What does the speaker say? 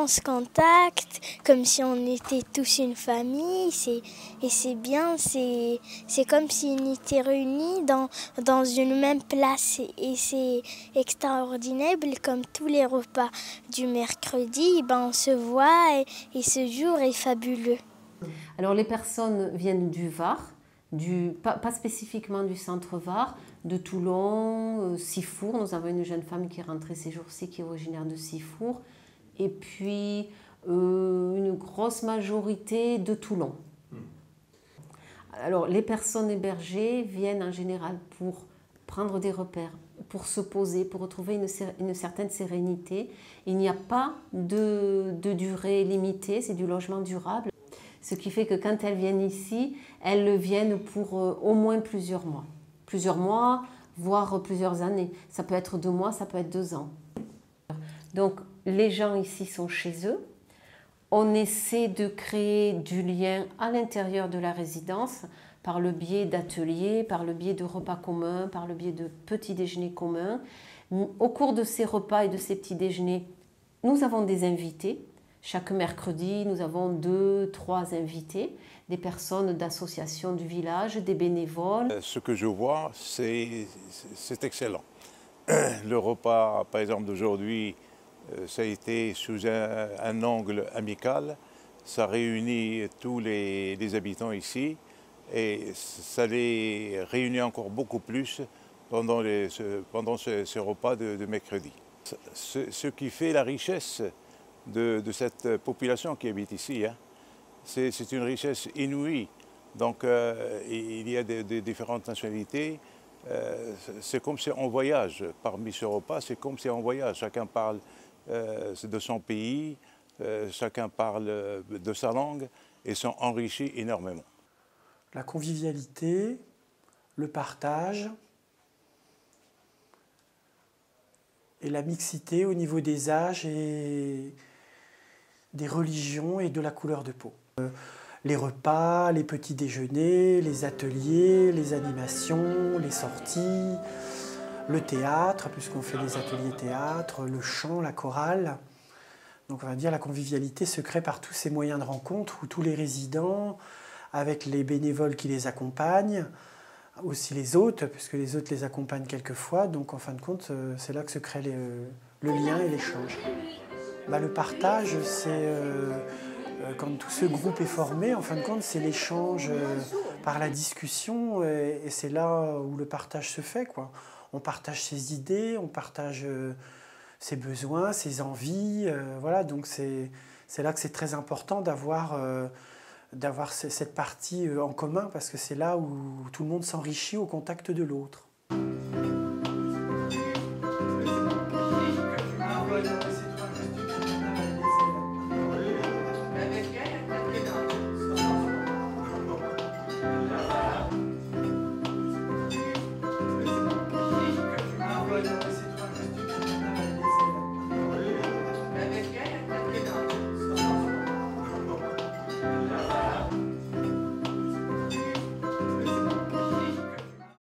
on se contacte comme si on était tous une famille. Et c'est bien, c'est comme si on était réunis dans une même place. Et c'est extraordinaire, comme tous les repas du mercredi, on se voit et ce jour est fabuleux. Alors les personnes viennent du Var, pas spécifiquement du centre Var, de Toulon, Sifour. Nous avons une jeune femme qui est rentrée ces jours-ci, qui est originaire de Sifour. Et puis une grosse majorité de Toulon. Alors les personnes hébergées viennent en général pour prendre des repères, pour se poser, pour retrouver une certaine sérénité. Il n'y a pas de durée limitée, c'est du logement durable. Ce qui fait que quand elles viennent ici, elles viennent pour au moins plusieurs mois, voire plusieurs années. Ça peut être 2 mois, ça peut être 2 ans. Donc les gens ici sont chez eux. On essaie de créer du lien à l'intérieur de la résidence par le biais d'ateliers, par le biais de repas communs, par le biais de petits déjeuners communs. Au cours de ces repas et de ces petits déjeuners, nous avons des invités. Chaque mercredi, nous avons 2, 3 invités, des personnes d'associations du village, des bénévoles. Ce que je vois, c'est excellent. Le repas, par exemple, d'aujourd'hui, ça a été sous un angle amical. Ça réunit tous les habitants ici et ça les réunit encore beaucoup plus pendant ce repas de mercredi. Ce qui fait la richesse de cette population qui habite ici, hein. C'est une richesse inouïe. Donc il y a des différentes nationalités. C'est comme si on voyage parmi ce repas, c'est comme si on voyage. Chacun parle de son pays, chacun parle de sa langue et sont enrichis énormément. La convivialité, le partage et la mixité au niveau des âges et des religions et de la couleur de peau. Les repas, les petits déjeuners, les ateliers, les animations, les sorties, le théâtre, puisqu'on fait des ateliers théâtre, le chant, la chorale. Donc on va dire la convivialité se crée par tous ces moyens de rencontre où tous les résidents, avec les bénévoles qui les accompagnent, aussi les hôtes, puisque les hôtes les accompagnent quelquefois. Donc en fin de compte, c'est là que se crée le lien et l'échange. Le partage, c'est quand tout ce groupe est formé, en fin de compte, c'est l'échange par la discussion et c'est là où le partage se fait, quoi. On partage ses idées, on partage ses besoins, ses envies, voilà. Donc c'est là que c'est très important d'avoir cette partie en commun parce que c'est là où tout le monde s'enrichit au contact de l'autre.